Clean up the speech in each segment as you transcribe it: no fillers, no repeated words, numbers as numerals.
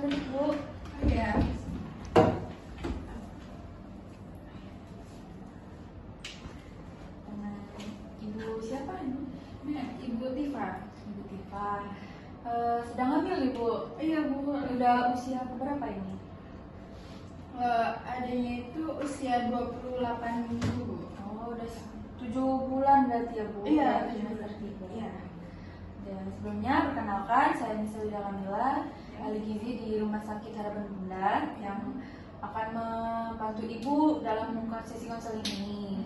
Bu. Iya. Dengan Ibu siapa ini? Ini Ibu Tifa. Ibu Tifa. Sedang hamil Ibu? Iya Bu. Udah usia berapa ini? Adanya itu usia 28 minggu Bu. Oh, udah 7 bulan berarti ya Bu? Iya, Udah 7 semester bulan. 3. Iya. Dan sebelumnya perkenalkan, saya Nisa Wida Kamila, ahli gizi di Rumah Sakit Harapan Bunda yang akan membantu Ibu dalam sesi konseling ini.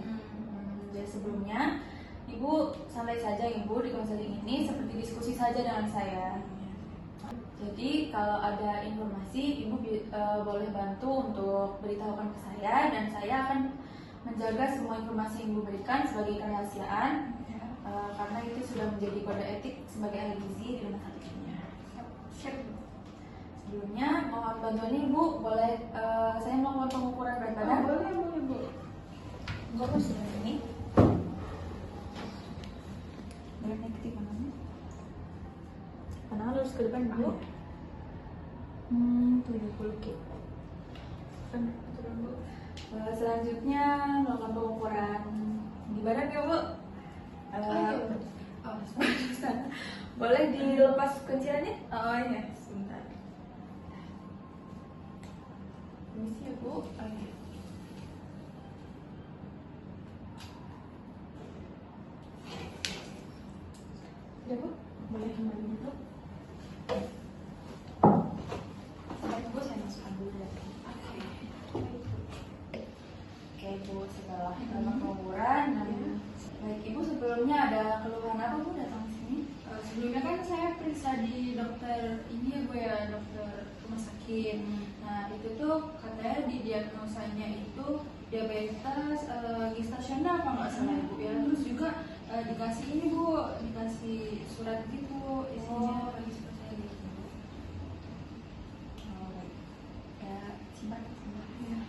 Jadi sebelumnya Ibu santai saja Ibu di konseling ini seperti diskusi saja dengan saya. Jadi kalau ada informasi Ibu boleh bantu untuk beritahukan ke saya dan saya akan menjaga semua informasi yang Ibu berikan sebagai kerahasiaan. Karena itu sudah menjadi kode etik sebagai ahli gizi di rumah sakit ini. Sebelumnya mohon bantuan Ibu, boleh saya melakukan pengukuran berat badan? Boleh Bu. Bagus ini. Berat negatif mana? Karena harus ke depan Bu. 70 kilo. Turun Bu. Selanjutnya melakukan pengukuran di badan ya Bu. Boleh dilepas kunciannya? Oh iya, sebentar. Permisi ya Bu. Iya. Udah Bu, boleh kembali dulu. Sampai Bu, saya masukkan dulu ya. Oke Bu, setelah melakukan pengukuran, baik Ibu sebelumnya ada keluhan apa Bu datang ke sini? Sebelumnya kan saya periksa di dokter ini ya Bu ya, dokter rumah sakit. Nah itu tuh katanya di diagnosanya itu diabetes gestasional kalau nggak salah Bu ya. Terus juga dikasih ini Bu, dikasih surat gitu isinya seperti gitu. Oh, baik. Ya, simpan. Ya.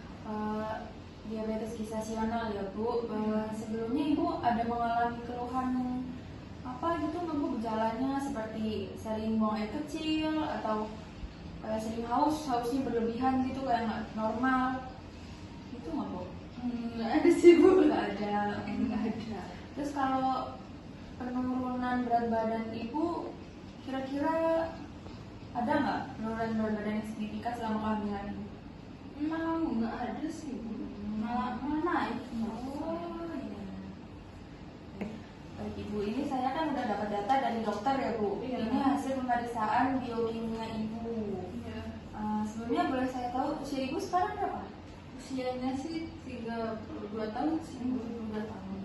Diabetes gestasional ya Bu. Sebelumnya Ibu ada mengalami keluhan apa gitu nggak Bu, gejalanya seperti sering buang air kecil atau kayak sering hausnya berlebihan gitu kayak nggak normal itu nggak Bu? Nggak ada sih Bu. Nggak ada. Nggak ada. Terus kalau penurunan berat badan Ibu kira-kira ada nggak penurunan berat badan yang signifikan selama kehamilan Ibu? Nggak ada sih Bu. Malah naik. Oh iya. Baik Ibu, ini saya kan udah dapat data dari dokter ya Bu. Iya. Ini hasil pemeriksaan biokimia Ibu. Iya. Sebelumnya boleh saya tahu usia Ibu sekarang berapa? Usianya sih 32 tahun sih. 32 tahun.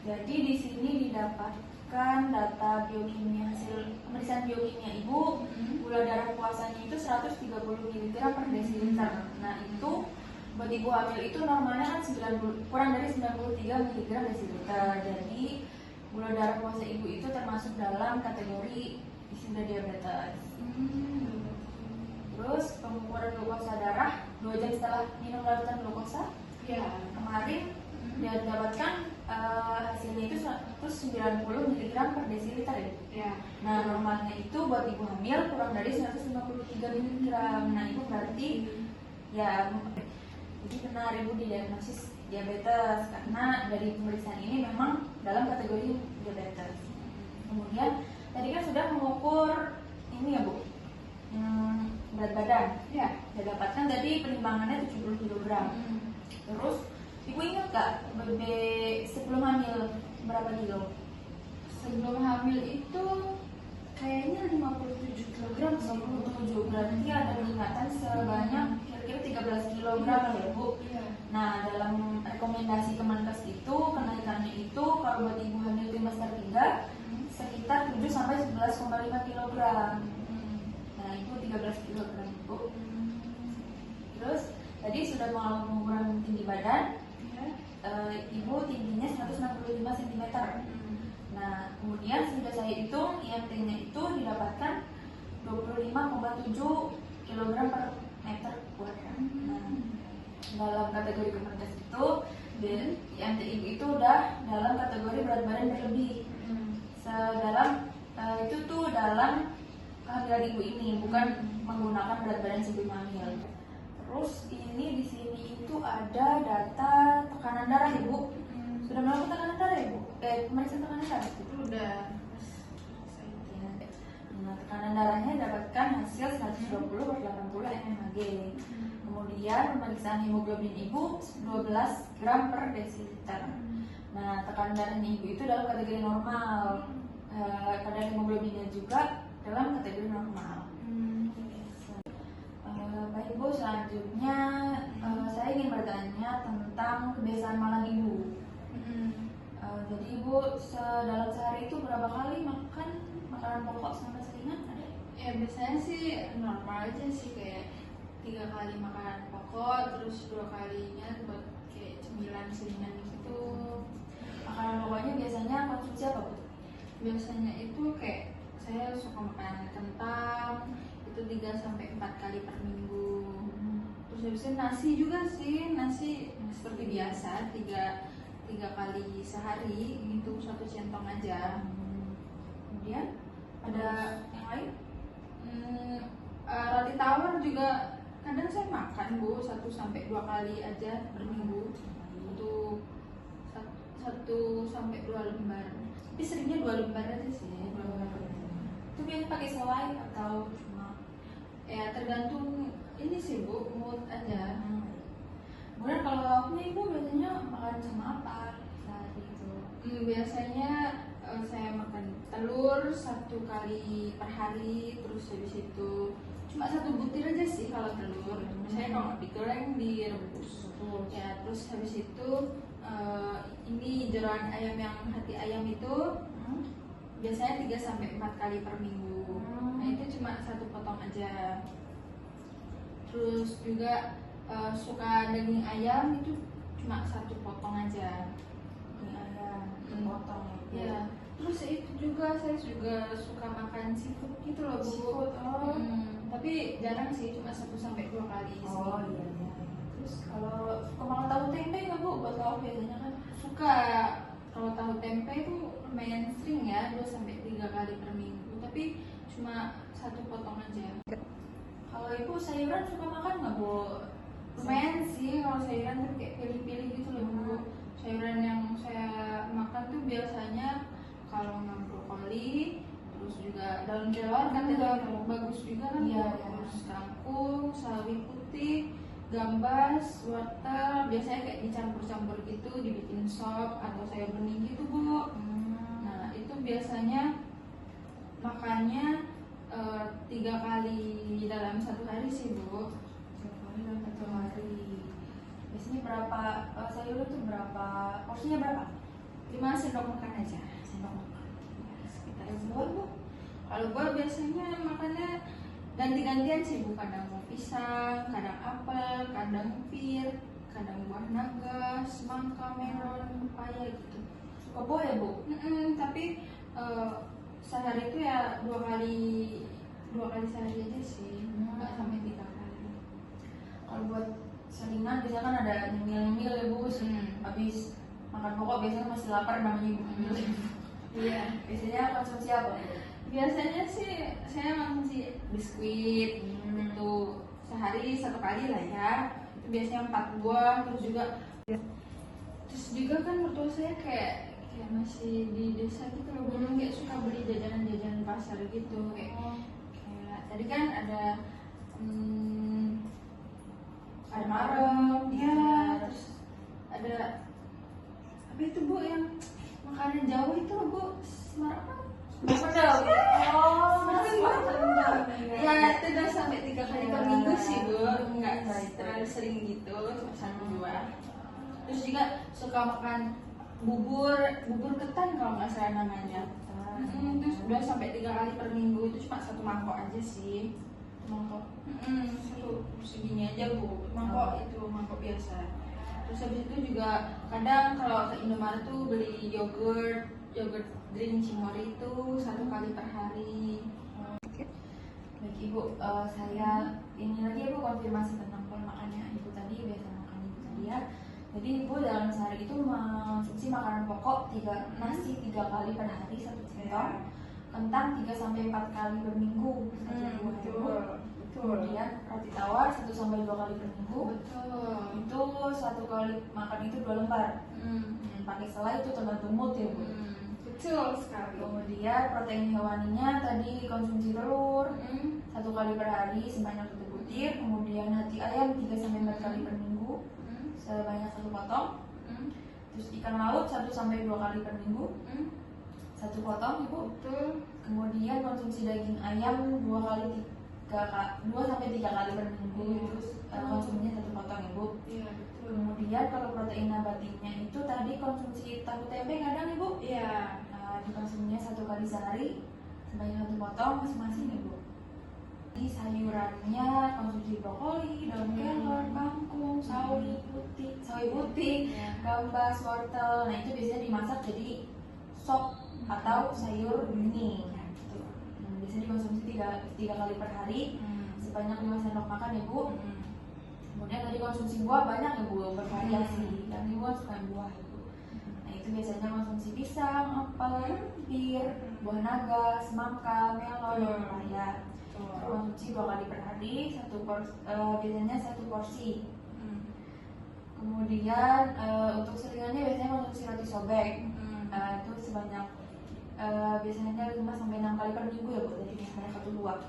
Jadi di sini didapatkan data biokimia hasil pemeriksaan biokimia Ibu. Gula darah puasanya itu 130 mg per desiliter. Nah itu buat ibu hamil itu normalnya kan 90, kurang dari 93 mg desiliter. Jadi gula darah puasa ibu itu termasuk dalam kategori sudah diabetes. Terus pengukuran glukosa darah 2 jam setelah minum larutan glukosa Ya. kemarin dia dapatkan hasilnya itu 190 mg per desiliter ya. Ya. Nah normalnya itu buat ibu hamil kurang dari 153 mg. Nah itu berarti ya jadi benar Ibu didiagnosis diabetes karena dari pemeriksaan ini memang dalam kategori diabetes. Kemudian tadi kan sudah mengukur ini ya Bu, berat badan. Ya. Saya dapatkan tadi penimbangannya 70 kg. Terus Ibu ingat gak sebelum hamil berapa kilo? Sebelum hamil itu kayaknya 57 kg. 57, berarti ada peningkatan sebanyak kira-kira 13 kg ya Bu. Iya. Nah dalam rekomendasi Kemenkes itu kenaikannya itu kalau buat ibu hamil trimester 3 sekitar 7 sampai 11,5 kg. Nah itu 13 kg Bu. Terus tadi sudah mengalami pengukuran tinggi badan. Ibu tingginya 165 cm. Nah, kemudian sudah saya hitung IMT-nya itu didapatkan 25,7 kg per meter kuadrat. Nah, dalam kategori Kemenkes itu IMT ibu itu udah dalam kategori berat badan berlebih. Dalam itu tuh dalam kehamilan ibu ini, bukan menggunakan berat badan si ibu hamil. Terus ini di sini itu ada data tekanan darah ibu. Sudah melakukan tekanan darah ibu? Pemeriksaan tekanan darah itu? Udah. Nah, tekanan darahnya dapatkan hasil 120/80 mmHg. Kemudian pemeriksaan hemoglobin ibu 12 gram per desiliter. Nah, tekanan darahnya ibu itu dalam kategori normal. Kadar hemoglobinnya juga dalam kategori normal. Baik ibu, selanjutnya saya ingin bertanya tentang kebiasaan makan ibu. Jadi ibu dalam sehari itu berapa kali makan makanan pokok sama seringan ada? Ya biasanya sih normal aja sih, kayak 3 kali makanan pokok, terus 2 kalinya buat kayak cemilan seringan gitu. Makanan pokoknya biasanya konsumsi apa bu? Biasanya itu kayak saya suka makan kentang itu 3-4 kali per minggu. Terus habisnya nasi juga sih, nasi seperti biasa 3 kali sehari, itu 1 centong aja. Kemudian ada yang lain? Roti tawar juga kadang saya makan bu, 1-2 kali aja per minggu, untuk 1-2 lembar. Tapi seringnya 2 lembar aja sih. 2 lembar. Itu biasanya pakai selai atau cuma? Ya tergantung ini sih bu, mood aja. Kemudian kalau lauknya ibu biasanya makan sama apa sehari itu? Biasanya saya makan telur 1 kali per hari, terus habis itu cuma 1 butir aja sih kalau telur. Misalnya kalau nggak digoreng, direbus. Ya terus habis itu ini jeroan ayam yang hati ayam itu biasanya 3-4 kali per minggu. Nah itu cuma 1 potong aja. Terus juga suka daging ayam itu cuma 1 potong aja. Daging ayam potong ya. Terus itu juga saya juga suka makan seafood gitu loh bu. Seafood, Tapi jarang sih, cuma 1-2 kali sih. Oh iya. Terus kalau suka makan tahu tempe nggak bu? Buat lauk biasanya kan Suka. Kalau tahu tempe itu lumayan sering ya, 2-3 kali per minggu. Tapi cuma 1 potong aja. kalau ibu sayuran suka makan nggak bu? Lumayan sih, kalau sayuran tuh kayak pilih-pilih gitu loh bu. Sayuran yang saya makan tuh biasanya kalau nggak brokoli, terus juga daun kelor kan bagus juga kan. Iya, Terus kangkung, sawi putih, gambas, wortel, biasanya kayak dicampur-campur gitu, dibikin sop atau sayur bening gitu bu. Nah itu biasanya makannya 3 kali dalam 1 hari sih bu. 3 kali dalam 1 hari. Biasanya berapa sayur itu berapa? Porsinya berapa? 5 sendok makan aja. Sendok makan. Sekitar Buah bu? Kalau buah biasanya makannya ganti-gantian sih bu, kadang mau pisang, kadang apel, kadang pir, kadang buah naga, semangka, melon, pepaya gitu. Suka buah ya bu? Tapi sehari itu ya 2 kali sehari aja sih, nggak sampai 3 kali. Kalau buat seringan biasanya kan ada nyemil-nyemil ya bu. Habis makan pokok biasanya masih lapar namanya ibu hamil. Iya. Biasanya konsumsi apa? Biasanya sih saya konsumsi biskuit itu sehari 1 kali lah ya. Itu biasanya 4 buah, terus juga kan mertua saya kayak masih di desa gitu loh, belum kayak suka beli jajanan-jajanan pasar gitu kayak tadi kan ada marem ya, terus ada apa itu bu yang makanan Jawa itu loh bu, semar apa? Pedal. Oh, Ya itu udah sampai 3 kali per minggu sih bu, nggak terlalu sering gitu, cuma 1-2. Terus juga suka makan bubur ketan kalau nggak salah namanya. Terus udah sampai 3 kali per minggu, itu cuma 1 mangkok aja sih. Mangkok. 1 segini aja bu, mangkok itu mangkok biasa. Terus habis itu juga kadang kalau ke Indomaret tuh beli yogurt drink Cimory itu 1 kali per hari. Baik ibu, saya ini lagi ibu konfirmasi tentang pola makannya ibu tadi, biasa makan ibu tadi ya. Jadi ibu dalam sehari itu mengonsumsi makanan pokok nasi 3 kali per hari 1 centong. kentang 3-4 kali per minggu satu buah ya, Bu. Kemudian roti tawar 1-2 kali per minggu. Itu satu kali makan itu 2 lembar. Pakai selai itu tergantung mood ya, Bu. Betul sekali. Kemudian protein hewaninya tadi konsumsi telur 1 kali per hari sebanyak 1 butir. Kemudian hati ayam 3-4 kali per minggu sebanyak 1 potong. Terus ikan laut 1-2 kali per minggu 1 potong, Ibu. Betul. Kemudian konsumsi daging ayam 2-3 kali per minggu. Terus konsumsinya 1 potong, Ibu. Iya, betul. Kemudian kalau protein nabatinya itu tadi konsumsi tahu tempe kadang, Ibu. Iya. Dikonsumsinya 1 kali sehari sebanyak 1 potong masing-masing, Ibu. Di sayurannya konsumsi brokoli, daun kelor, kangkung, sawi putih, gambas, wortel. Nah itu biasanya dimasak jadi sop atau sayur bening. Gitu. Biasanya dikonsumsi 3 kali per hari sebanyak 5 sendok makan, Ibu. Kemudian tadi konsumsi buah banyak, Ibu, bervariasi. Dan Ibu suka buah, Ibu. Nah itu biasanya konsumsi pisang, apel, pir, buah naga, semangka, melon, pepaya. Konsumsi 2 kali per hari, biasanya 1 porsi. Kemudian untuk selingannya biasanya konsumsi roti sobek. Itu sebanyak biasanya 5-6 kali per minggu ya, Bu. Jadi sebanyak 1 buah.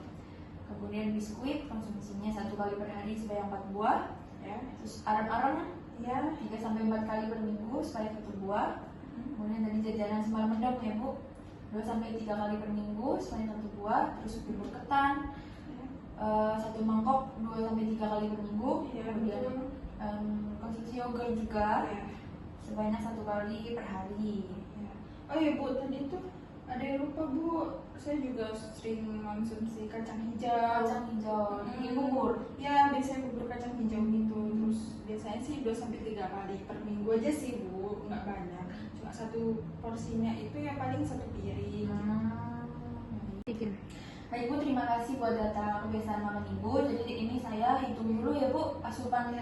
Kemudian biskuit konsumsinya 1 kali per hari sebanyak 4 buah. Ya. Terus arang-arang ya 3-4 kali per minggu sebanyak 1 buah. Kemudian tadi jajanan semalam mendang ya, Bu. 2-3 kali per minggu sebanyak 1 buah. Terus bubur ketan 1 mangkok 2-3 kali per minggu. Kemudian konsumsi yogurt juga sebanyak 1 kali per hari. Oh ya, Bu, tadi tuh ada yang lupa, Bu. Saya juga sering mengonsumsi kacang hijau. Ini bubur. Ya, biasanya bubur kacang hijau gitu. Terus biasanya sih 2-3 kali per minggu aja sih, Bu. Nggak banyak. Cuma 1 porsinya itu ya paling 1 piring. Nah, Ibu, terima kasih buat data kebiasaan makan Ibu. Jadi ini saya hitung dulu ya, Bu, asupan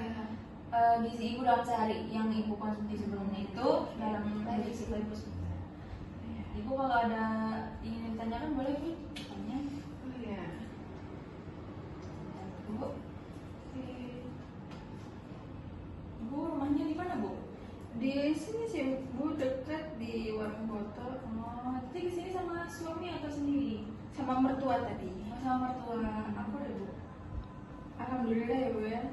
gizi Ibu dalam sehari yang Ibu konsumsi sebelumnya itu dalam gizi Ibu. Ibu kalau ada ingin ditanyakan boleh, Bu, tanya. Oh iya. Ibu, Ibu rumahnya di mana, Bu? Di sini sih, Bu, dekat di warung Boto. Oh, jadi kesini sama suami atau sendiri? Sama mertua tadi. Sama mertua. Apa deh, Bu? Alhamdulillah ya, Bu ya.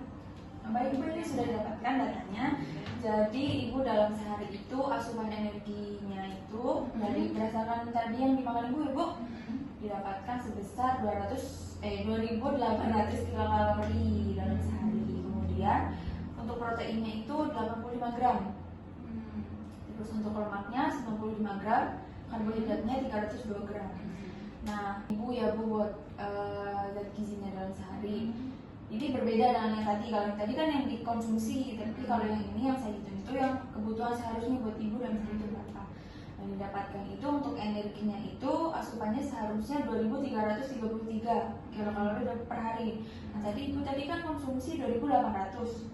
Baik, Ibu, ini sudah didapatkan datanya. Jadi Ibu dalam sehari itu asupan energinya itu dari berdasarkan tadi yang dimakan Ibu, didapatkan sebesar 2.800 kilokalori dalam sehari. Kemudian untuk proteinnya itu 85 gram. Terus untuk lemaknya 95 gram, karbohidratnya 302 gram. Nah, Ibu ya, Bu, buat zat gizinya dalam sehari. Jadi berbeda dengan yang tadi. Kalau yang tadi kan yang dikonsumsi, tapi kalau yang ini yang saya hitung itu yang kebutuhan seharusnya buat Ibu dalam sehari itu berapa. Yang didapatkan itu untuk energinya itu asupannya seharusnya 2.333 kilokalori per hari. Nah tadi Ibu tadi kan konsumsi 2.800.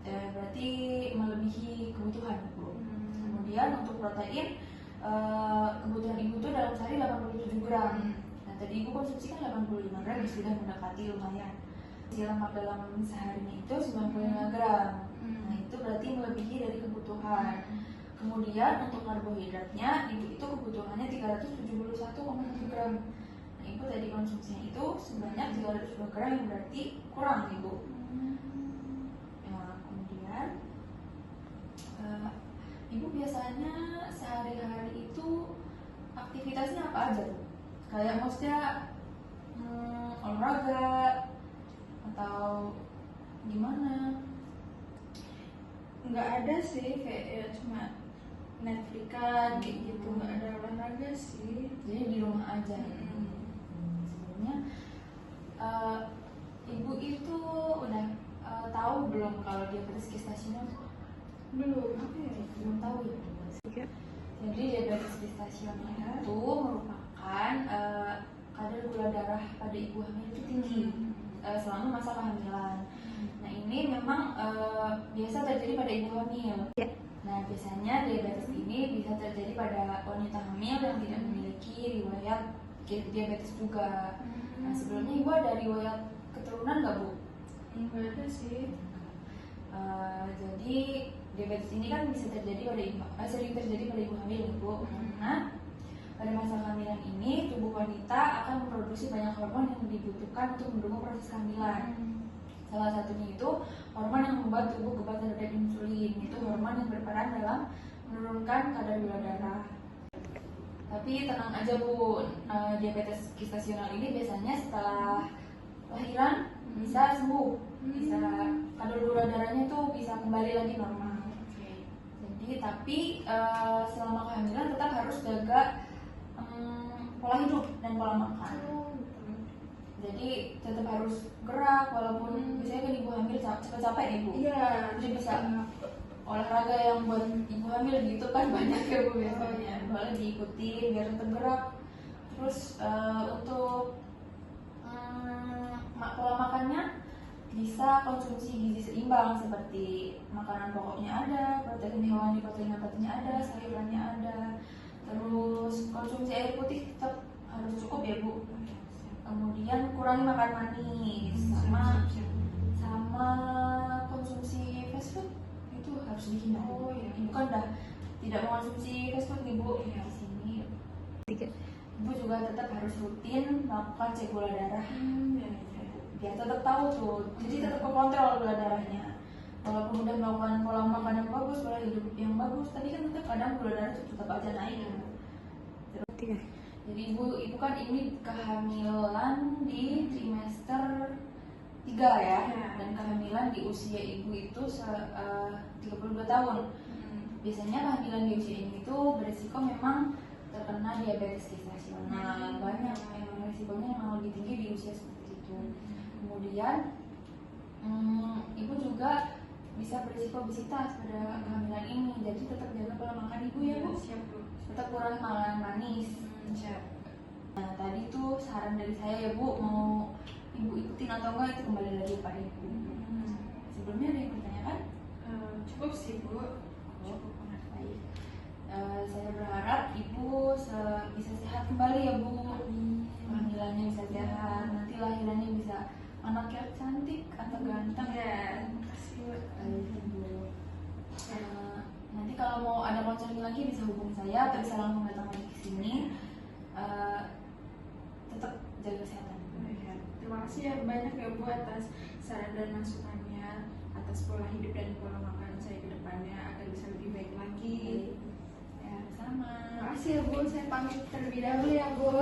Berarti melebihi kebutuhan, Bu. Kemudian untuk protein kebutuhan Ibu itu dalam sehari 87 gram. Nah tadi Ibu konsumsi kan 85 gram, sudah mendekati lumayan. Lemak dalam seharinya itu 95 gram. Nah itu berarti melebihi dari kebutuhan. Kemudian untuk karbohidratnya Ibu itu kebutuhannya 371,1 gram. Nah Ibu tadi konsumsinya itu sebanyak 302 gram, yang berarti kurang, Ibu. Kemudian Ibu biasanya sehari-hari itu aktivitasnya apa aja, Bu? Kayak maksudnya olahraga atau gimana? Nggak ada sih, kayak ya cuma Netflix gitu, nggak ada olahraga sih. Jadi di rumah aja. Sebelumnya Ibu itu udah tahu belum kalau diabetes gestasional? Belum, apa ya? Belum tahu ya. Jadi diabetes gestasional itu merupakan kadar gula darah pada ibu hamil itu tinggi selama masa kehamilan. Nah ini memang biasa terjadi pada ibu hamil. Nah biasanya diabetes ini bisa terjadi pada wanita hamil yang tidak memiliki memiliki riwayat diabetes juga. Nah, sebelumnya ibu ada riwayat keturunan nggak bu? Enggak ada sih. Jadi diabetes ini kan bisa terjadi pada sering terjadi pada ibu hamil ibu. Nah, pada masa kehamilan ini tubuh wanita akan memproduksi banyak hormon yang dibutuhkan untuk mendukung proses kehamilan. Salah satunya itu hormon yang membuat tubuh kebal terhadap insulin. Itu hormon yang berperan dalam menurunkan kadar gula darah. Tapi tenang aja bu, diabetes gestasional ini biasanya setelah lahiran bisa sembuh, bisa kadar gula darahnya tuh bisa kembali lagi normal. Jadi tapi selama kehamilan tetap harus jaga pola hidup dan pola makan. Jadi tetap harus gerak walaupun biasanya kan ibu hamil cepat capek ibu. Iya. Jadi bisa olahraga yang buat ibu hamil gitu kan banyak ya bu biasanya. Boleh diikuti biar tetap gerak. Terus untuk pola makannya bisa konsumsi gizi seimbang seperti makanan pokoknya ada, protein hewani, protein nabatinya ada, sayurannya ada. Terus konsumsi air putih tetap harus cukup ya bu. Kemudian kurangi makan manis sama konsumsi fast food itu harus dihindari. Oh ya. Ibu kan udah tidak mengonsumsi fast food nih bu. Di sini ibu juga tetap harus rutin melakukan cek gula darah. Biar tetap tahu tuh, jadi tetap kontrol gula darahnya. Walaupun udah melakukan pola makan yang bagus, pola hidup yang bagus, tapi kan tetap kadang gula darah tetap aja naik. Jadi ibu kan ini kehamilan di trimester 3 ya, dan kehamilan di usia ibu itu 32 tahun. Biasanya kehamilan di usia ini itu berisiko memang terkena diabetes gestasional. Banyak yang risikonya memang lebih tinggi di usia seperti itu. Kemudian ibu juga bisa berisiko obesitas pada kehamilan ini, jadi tetap jaga pola makan ibu ya bu. Siap bu. Tetap kurangi makanan manis. Siap. Nah tadi tuh saran dari saya ya bu, mau ibu ikutin atau enggak itu kembali lagi pada ibu. Sebelumnya ada yang ditanyakan? Cukup sih bu. Cukup, baik. Saya berharap ibu bisa sehat kembali ya bu. Kehamilannya bisa sehat, nanti lahirannya bisa anak yang cantik atau ganteng. Ya, makasih bu. Nanti kalau mau ada konseling lagi bisa hubungi saya atau bisa langsung datang lagi ke sini. Tetap jaga kesehatan. Terima kasih ya banyak ya bu atas saran dan masukannya, atas pola hidup dan pola makan saya ke depannya agar bisa lebih baik lagi. Ya, sama. Terima kasih ya bu, saya pamit terlebih dahulu ya bu.